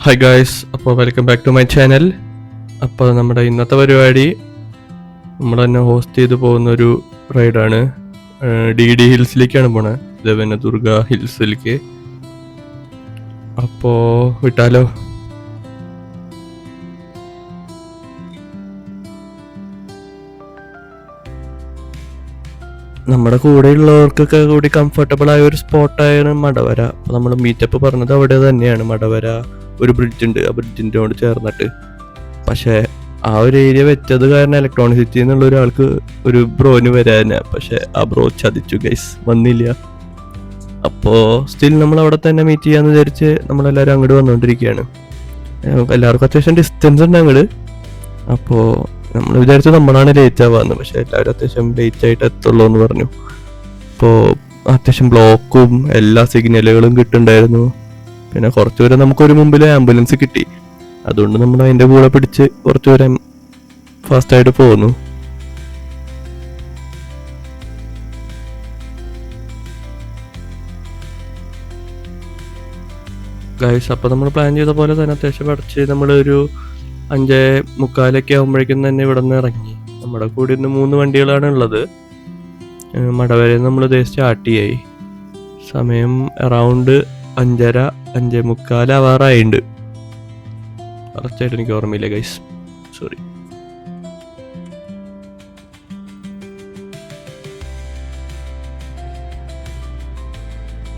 Hi guys, അപ്പോൾ welcome back to my channel. അപ്പോൾ നമ്മുടെ ഇന്നത്തെ പരിപാടി നമ്മൾ തന്നെ ഹോസ്റ്റ് ചെയ്ത് പോകുന്നൊരു റൈഡാണ്. DD ഹിൽസിലേക്കാണ് പോണത്, ദേവനദുർഗ ഹിൽസിലേക്ക്. അപ്പോൾ വിട്ടാലോ? നമ്മുടെ കൂടെയുള്ളവർക്കൊക്കെ കൂടി കംഫർട്ടബിൾ ആയ ഒരു സ്പോട്ടായാണ് മടവര. അപ്പോൾ നമ്മൾ മീറ്റപ്പ് പറഞ്ഞത് അവിടെ തന്നെയാണ്. മടവര ഒരു ബ്രിഡ്ജ് ഉണ്ട്, ആ ബ്രിഡ്ജിൻ്റെയോട് ചേർന്നിട്ട്. പക്ഷേ ആ ഒരു ഏരിയ വെച്ചത് കാരണം ഇലക്ട്രോണിക് സിറ്റി എന്നുള്ള ഒരാൾക്ക് ഒരു ബ്രോന് വരാനാ. പക്ഷെ ആ ബ്രോ ചതിച്ചു ഗൈസ്, വന്നില്ല. അപ്പോൾ സ്റ്റിൽ നമ്മൾ അവിടെ തന്നെ മീറ്റ് ചെയ്യാന്ന് വിചാരിച്ച് നമ്മളെല്ലാവരും അങ്ങോട്ട് വന്നുകൊണ്ടിരിക്കുകയാണ്. എല്ലാവർക്കും അത്യാവശ്യം ഡിസ്റ്റൻസ് ഉണ്ട് അങ്ങോട്ട്. അപ്പോൾ നമ്മൾ വിചാരിച്ചു നമ്മളാണ് ലേറ്റ് ആവാന്ന്, പക്ഷെ എല്ലാവരും അത്യാവശ്യം ലേറ്റ് ആയിട്ട് എത്തുള്ളൂ എന്ന് പറഞ്ഞു. അപ്പോൾ അത്യാവശ്യം ബ്ലോക്കും എല്ലാ സിഗ്നലുകളും കിട്ടുന്നുണ്ടായിരുന്നു. പിന്നെ കുറച്ചു ദൂരം നമുക്കൊരു മുമ്പിൽ ആംബുലൻസ് കിട്ടി, അതുകൊണ്ട് നമ്മൾ അതിൻ്റെ കൂടെ പിടിച്ച് കുറച്ചു ദൂരം ഫാസ്റ്റായിട്ട് പോകുന്നു. ഗൈസ്, അപ്പോൾ നമ്മൾ പ്ലാൻ ചെയ്ത പോലെ തന്നെ അത്യാവശ്യം അടച്ച് നമ്മളൊരു 5:45 ആകുമ്പോഴേക്കും തന്നെ ഇവിടെ നിന്ന് ഇറങ്ങി. നമ്മുടെ കൂടെ ഇന്ന് 3 വണ്ടികളാണ് ഉള്ളത്. മടവരയിൽ നമ്മൾ സ്റ്റാർട്ട് ചെയ്യായി. സമയം അറൗണ്ട് 5:30 5:45 ആവാറായിട്ടുണ്ട്. കറക്റ്റായിട്ട് എനിക്ക് ഓർമ്മയില്ല ഗൈസ്, സോറി.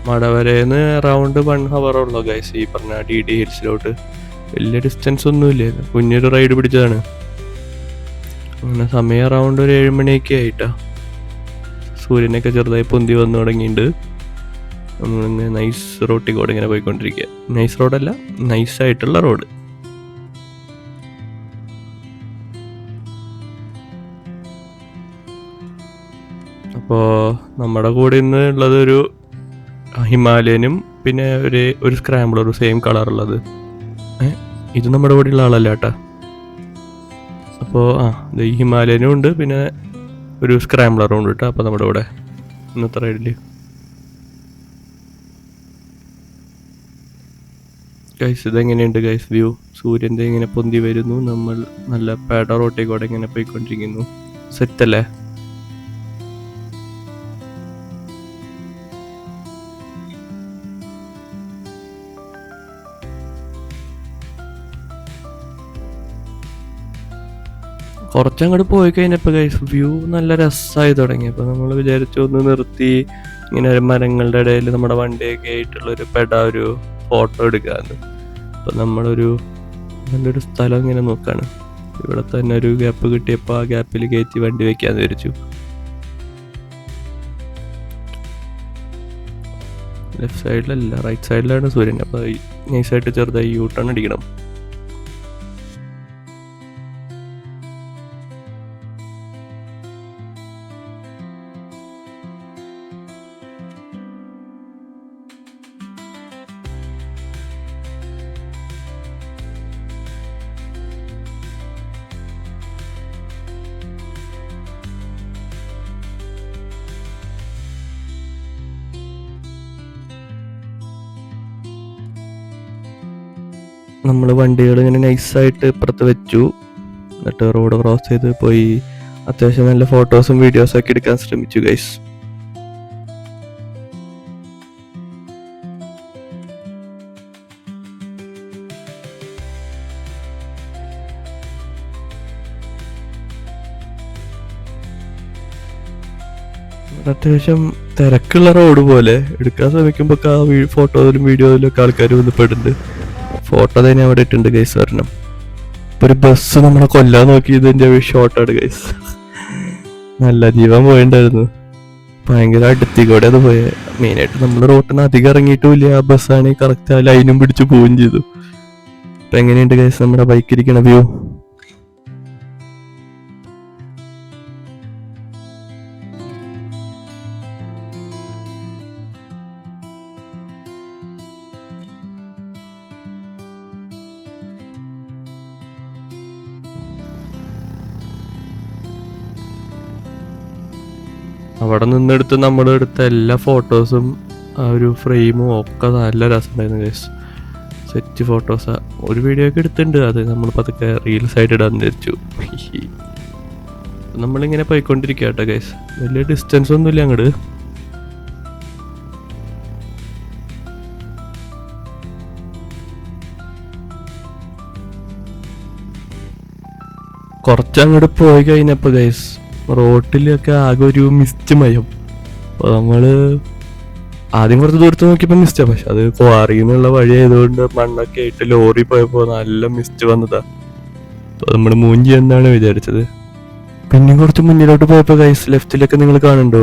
മടവരേന്ന് അറൗണ്ട് 1 hour ഉള്ളൂ ഗൈസ് ഈ പറഞ്ഞ DD ഹിൽസിലോട്ട്. വലിയ ഡിസ്റ്റൻസ് ഒന്നുമില്ല, കുഞ്ഞൊരു റൈഡ് പിടിച്ചതാണ്. അങ്ങനെ സമയം അറൗണ്ട് ഒരു 7 മണിയൊക്കെ ആയിട്ടാ. സൂര്യനൊക്കെ ചെറുതായി പൊന്തി വന്നു തുടങ്ങിയിട്ടുണ്ട്. നമ്മളിങ്ങനെ നൈസ് റോട്ടിൽ കൂടെ ഇങ്ങനെ പോയിക്കൊണ്ടിരിക്കുക. നൈസ് റോഡല്ല, നൈസായിട്ടുള്ള റോഡ്. അപ്പോൾ നമ്മുടെ കൂടെ ഇന്ന് ഉള്ളത് ഒരു ഹിമാലയനും പിന്നെ ഒരു സ്ക്രാമ്പിളറും സെയിം കളറുള്ളത്. ഇത് നമ്മുടെ കൂടെ ഉള്ള ആളല്ല കേട്ടാ. അപ്പോൾ ഈ ഹിമാലയനും ഉണ്ട്, പിന്നെ ഒരു സ്ക്രാമ്പിളറും ഉണ്ട് കേട്ടോ. അപ്പോൾ നമ്മുടെ കൂടെ ഇന്നത്തെ റൈഡിൽ ഗൈസ് ഇതെങ്ങനെയുണ്ട് ഗൈസ് വ്യൂ? സൂര്യൻ്റെ ഇങ്ങനെ പൊന്തി വരുന്നു, നമ്മൾ നല്ല പേട റോട്ടിൽ കൂടെ ഇങ്ങനെ പോയിക്കൊണ്ടിരിക്കുന്നു. സെറ്റല്ലേ? കുറച്ചങ്ങോട്ട് പോയി കഴിഞ്ഞപ്പോൾ ഗൈസ് വ്യൂ നല്ല രസമായി തുടങ്ങി. അപ്പോൾ നമ്മൾ വിചാരിച്ചു ഒന്ന് നിർത്തി ഇങ്ങനെ മരങ്ങളുടെ ഇടയിൽ നമ്മുടെ വണ്ടിയൊക്കെ ആയിട്ടുള്ളൊരു ഒരു ഫോട്ടോ എടുക്കാമെന്ന്. അപ്പോൾ നമ്മളൊരു നല്ലൊരു സ്ഥലം ഇങ്ങനെ നോക്കാണ്. ഇവിടെ തന്നെ ഒരു ഗ്യാപ്പ് കിട്ടിയപ്പോൾ ആ ഗ്യാപ്പിൽ കയറ്റി വണ്ടി വെക്കാമെന്ന് വിചാരിച്ചു. ലെഫ്റ്റ് സൈഡിലല്ല, റൈറ്റ് സൈഡിലാണ് സൂര്യൻ. അപ്പോൾ നൈസായിട്ട് ചെറുതായി യൂട്ടേൺ അടിക്കണം. നമ്മൾ വണ്ടികൾ ഇങ്ങനെ നൈസായിട്ട് ഇപ്പുറത്ത് വെച്ചു. എന്നിട്ട് റോഡ് ക്രോസ് ചെയ്ത് പോയി അത്യാവശ്യം നല്ല ഫോട്ടോസും വീഡിയോസും ഒക്കെ എടുക്കാൻ ശ്രമിച്ചു ഗൈസ്. അത്യാവശ്യം തിരക്കുള്ള റോഡ് പോലെ എടുക്കാൻ ശ്രമിക്കുമ്പോൾ ആ ഫോട്ടോയിലും വീഡിയോയിലും ഒക്കെ ആൾക്കാർ വന്ന് പെടുന്നുണ്ട്. ഫോട്ടോ തന്നെ അവിടെ ഇട്ടുണ്ട് ഗൈസ് വരണം. ഇപ്പൊ ഒരു ബസ് നമ്മളെ കൊല്ലാൻ നോക്കി ഇതിന്റെ ഷോട്ടാണ് ഗൈസ്. നല്ല ജീവൻ പോയിണ്ടായിരുന്നു, ഭയങ്കര അടുത്തിക്കൂടെ അത് പോയെ. മെയിനായിട്ട് നമ്മൾ റോട്ടിന് അധികം ഇറങ്ങിയിട്ടുമില്ല, ആ ബസ്സാണെങ്കിൽ കറക്റ്റ് ആ ലൈനും പിടിച്ച് പോവുകയും ചെയ്തു. അപ്പൊ എങ്ങനെയുണ്ട് ഗൈസ് നമ്മുടെ ബൈക്കിരിക്കണ വ്യൂ? അവിടെ നിന്നെടുത്ത് നമ്മളെടുത്ത എല്ലാ ഫോട്ടോസും ആ ഒരു ഫ്രെയിമും ഒക്കെ നല്ല രസമുണ്ടായിരുന്നു ഗൈസ്. സെറ്റ് ഫോട്ടോസാ. ഒരു വീഡിയോ ഒക്കെ എടുത്തിട്ടുണ്ട്, അത് നമ്മൾ പതുക്കെ റീൽസ് ആയിട്ട് ഇടാൻ ധരിച്ചു. നമ്മളിങ്ങനെ പോയിക്കൊണ്ടിരിക്കുക കേട്ടോ ഗൈസ്, വലിയ ഡിസ്റ്റൻസ് ഒന്നുമില്ല അങ്ങോട്ട്. കുറച്ചങ്ങോട്ട് പോയി കഴിഞ്ഞപ്പോൾ ഗൈസ് റോട്ടിലൊക്കെ ആകെ ഒരു മിസ്റ്റ് മയം. അപ്പോൾ നമ്മൾ ആദ്യം കുറച്ച് ദൂരത്ത് നോക്കിയപ്പോൾ മിസ്റ്റാ, പക്ഷെ അത് ക്വാറിന്നുള്ള വഴി ആയതുകൊണ്ട് മണ്ണൊക്കെ ആയിട്ട് ലോറി പോയപ്പോൾ നല്ല മിസ്റ്റ് വന്നതാ. അപ്പോൾ നമ്മൾ മൂഞ്ചി എന്നാണ് വിചാരിച്ചത്. പിന്നെയും കുറച്ച് മുന്നിലോട്ട് പോയപ്പോൾ ഗൈസ് ലെഫ്റ്റിലൊക്കെ നിങ്ങൾ കാണുന്നുണ്ടോ,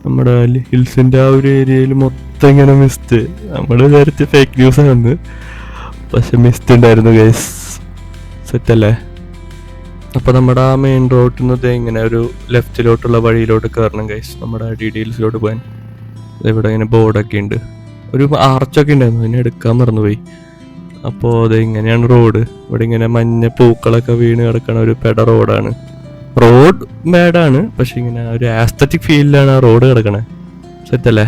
നമ്മുടെ ഹിൽസിൻ്റെ ആ ഒരു ഏരിയയിൽ മൊത്തം ഇങ്ങനെ മിസ്റ്റ്. നമ്മൾ വിചാരിച്ച് ഫേക്ക് ന്യൂസ് ആണെന്ന്, പക്ഷെ മിസ്റ്റ് ഉണ്ടായിരുന്നു ഗൈസ്. സെറ്റല്ലേ? അപ്പോൾ നമ്മുടെ ആ മെയിൻ റോഡിൽ നിന്ന് ഇങ്ങനെ ഒരു ലെഫ്റ്റിലോട്ടുള്ള വഴിയിലോട്ട് കയറണം ഗൈസ്, നമ്മുടെ ഡീറ്റെയിൽസിലോട്ട് പോകാൻ. ഇവിടെ ഇങ്ങനെ ബോർഡൊക്കെ ഉണ്ട്, ഒരു ആർച്ചൊക്കെ ഉണ്ടായിരുന്നു, അതിനെ എടുക്കാൻ മറന്നുപോയി. അപ്പോൾ അത് ഇങ്ങനെയാണ് റോഡ്. ഇവിടെ ഇങ്ങനെ മഞ്ഞ പൂക്കളൊക്കെ വീണ് കിടക്കണ ഒരു പെട റോഡാണ്. റോഡ് ബാഡാണ്, പക്ഷെ ഇങ്ങനെ ഒരു ആസ്തറ്റിക് ഫീലിലാണ് ആ റോഡ് കിടക്കണേ. സെറ്റല്ലേ?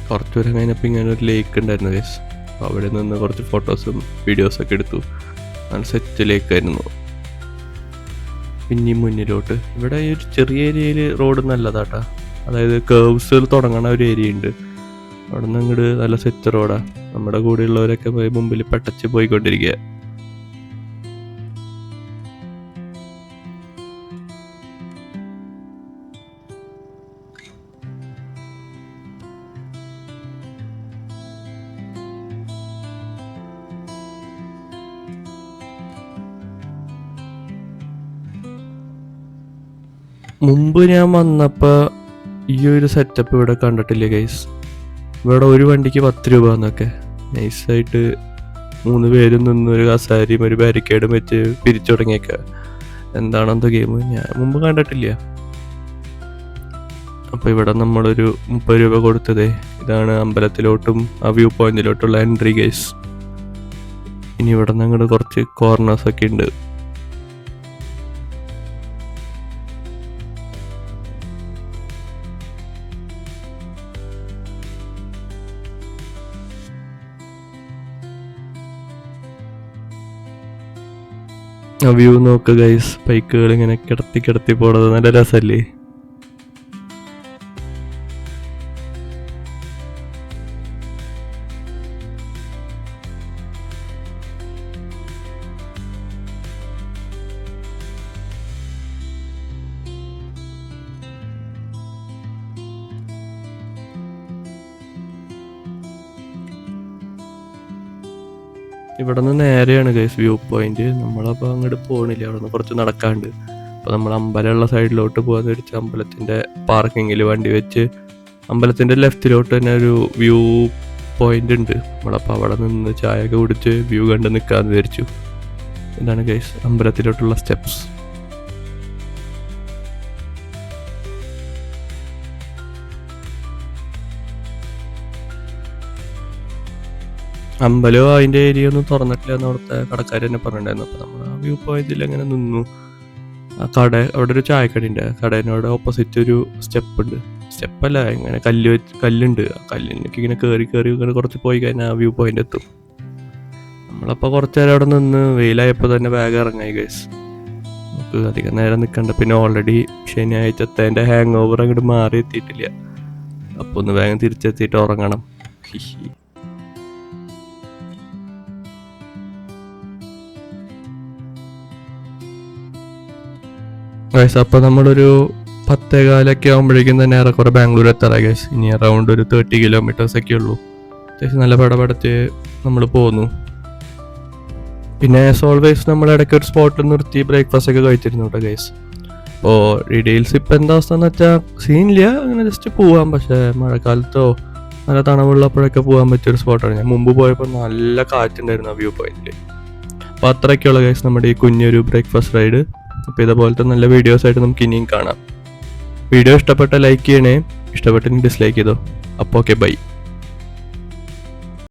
കുറച്ച് ദൂരം കഴിഞ്ഞപ്പോൾ ഇങ്ങനെ ഒരു ലേക്ക് ഉണ്ടായിരുന്നു ഗൈസ്. അപ്പോൾ അവിടെ നിന്ന് കുറച്ച് ഫോട്ടോസും വീഡിയോസൊക്കെ എടുത്തു. നല്ല സെറ്റ് ലേക്കായിരുന്നു. പിന്നെയും മുന്നിലോട്ട് ഇവിടെ ഈ ഒരു ചെറിയ ഏരിയയിൽ റോഡ് നല്ലതാട്ടാ, അതായത് കേർവ്സ് തുടങ്ങണ ഒരു ഏരിയ ഉണ്ട്. അവിടെ നിന്ന് അങ്ങോട്ട് നല്ല സെറ്റ് റോഡാണ്. നമ്മുടെ കൂടെയുള്ളവരൊക്കെ പോയി മുമ്പിൽ പെട്ടച്ച് പോയിക്കൊണ്ടിരിക്കുക. മുമ്പ് ഞാൻ വന്നപ്പോൾ ഈ ഒരു സെറ്റപ്പ് ഇവിടെ കണ്ടിട്ടില്ല ഗൈസ്. ഇവിടെ ഒരു വണ്ടിക്ക് 10 രൂപ എന്നൊക്കെ നൈസായിട്ട് 3 പേരും നിന്ന് ഒരു കസാരയും ഒരു ബാരിക്കേഡും വെച്ച് പിരിച്ചു തുടങ്ങിയേക്ക. എന്താണെന്തോ ഗെയിം ഞാൻ മുമ്പ് കണ്ടിട്ടില്ല. അപ്പോൾ ഇവിടെ നമ്മളൊരു 30 രൂപ കൊടുത്തതേ. ഇതാണ് അമ്പലത്തിലോട്ടും ആ വ്യൂ പോയിന്റിലോട്ടുള്ള എൻട്രി ഗൈസ്. ഇനി ഇവിടെ നിന്ന് അങ്ങോട്ട് കുറച്ച് കോർണേഴ്സൊക്കെ ഉണ്ട്. ആ വ്യൂ നോക്ക് ഗൈസ്, ബൈക്കുകൾ ഇങ്ങനെ കിടത്തി പോണത് നല്ല രസമല്ലേ? ഇവിടെ നിന്ന് നേരെയാണ് ഗൈസ് വ്യൂ പോയിന്റ്. നമ്മളപ്പോൾ അങ്ങോട്ട് പോകണില്ല, അവിടെ നിന്ന് കുറച്ച് നടക്കാണ്ട്. അപ്പോൾ നമ്മൾ അമ്പലമുള്ള സൈഡിലോട്ട് പോകാൻ വെച്ച് അമ്പലത്തിൻ്റെ പാർക്കിങ്ങിൽ വണ്ടി വെച്ച് അമ്പലത്തിൻ്റെ ലെഫ്റ്റിലോട്ട് തന്നെ ഒരു വ്യൂ പോയിന്റ് ഉണ്ട്. നമ്മളപ്പോൾ അവിടെ നിന്ന് ചായയൊക്കെ കുടിച്ച് വ്യൂ കണ്ട് നിൽക്കാമെന്ന് വിചാരിച്ചു. ഇതാണ് ഗൈസ് അമ്പലത്തിലോട്ടുള്ള സ്റ്റെപ്സ്. അമ്പലവും അതിൻ്റെ ഏരിയ ഒന്നും തുറന്നിട്ടില്ല എന്ന് അവിടുത്തെ കടക്കാർ തന്നെ പറഞ്ഞിട്ടുണ്ടായിരുന്നു. അപ്പോൾ നമ്മൾ ആ വ്യൂ പോയിന്റിൽ അങ്ങനെ നിന്നു. ആ കട അവിടെ ഒരു ചായക്കട ഉണ്ട്, കടേനോട് ഓപ്പോസിറ്റ് ഒരു സ്റ്റെപ്പ് ഉണ്ട്. സ്റ്റെപ്പല്ല, ഇങ്ങനെ കല്ലുണ്ട്. ആ കല്ലിനൊക്കെ ഇങ്ങനെ കയറി ഇങ്ങനെ കുറച്ച് പോയി കഴിഞ്ഞാൽ ആ വ്യൂ പോയിന്റ് എത്തും. നമ്മളപ്പോൾ കുറച്ച് നേരം അവിടെ നിന്ന് വെയിലായപ്പോൾ തന്നെ വേഗം ഇറങ്ങായി ഗൈസ്. നമുക്ക് അധികം നേരം നിൽക്കണ്ട. പിന്നെ ഓൾറെഡി ശനിയാഴ്ചത്തെ എൻ്റെ ഹാങ് ഓവർ അങ്ങോട്ട് മാറി എത്തിയിട്ടില്ല. അപ്പോൾ ഒന്ന് വേഗം തിരിച്ചെത്തിയിട്ട് ഉറങ്ങണം. ഗൈസ് അപ്പോൾ നമ്മളൊരു 10:15 ആകുമ്പോഴേക്കും തന്നെ ഏറെക്കുറെ ബാംഗ്ലൂർ എത്താറായി ഗൈസ്. ഇനി അറൗണ്ട് ഒരു 30 കിലോമീറ്റേഴ്സ് ഒക്കെ ഉള്ളൂ. അത്യാവശ്യം നല്ല പടപടച്ച് നമ്മൾ പോന്നു. പിന്നെ ആസ് ഓൾവേസ് നമ്മൾ ഇടയ്ക്ക് ഒരു സ്പോട്ടിൽ നിർത്തി ബ്രേക്ക്ഫാസ്റ്റ് ഒക്കെ കഴിച്ചിരുന്നു കേട്ടോ ഗൈസ്. അപ്പോൾ ഡീറ്റെയിൽസ് ഇപ്പം എന്താ അവസ്ഥ എന്ന് വെച്ചാൽ സീനില്ല, അങ്ങനെ ജസ്റ്റ് പോവാം. പക്ഷേ മഴക്കാലത്തോ നല്ല തണവുള്ളപ്പോഴൊക്കെ പോകാൻ പറ്റിയൊരു സ്പോട്ടാണ്. ഞാൻ മുമ്പ് പോയപ്പോൾ നല്ല കാറ്റുണ്ടായിരുന്നു ആ വ്യൂ പോയിന്റിൽ. അപ്പോൾ അത്രയൊക്കെയുള്ള ഗൈസ് നമ്മുടെ ഈ കുഞ്ഞൊരു ബ്രേക്ക്ഫാസ്റ്റ് റൈഡ്. അപ്പോൾ ഇതുപോലത്തെ നല്ല വീഡിയോസായിട്ട് നമുക്ക് ഇനിയും കാണാം. വീഡിയോ ഇഷ്ടപ്പെട്ട ലൈക്ക് ചെയ്യണേ, ഇഷ്ടപ്പെട്ടെങ്കിൽ ഡിസ്ലൈക്ക് ചെയ്തോ. അപ്പോൾ ഓക്കെ, ബൈ.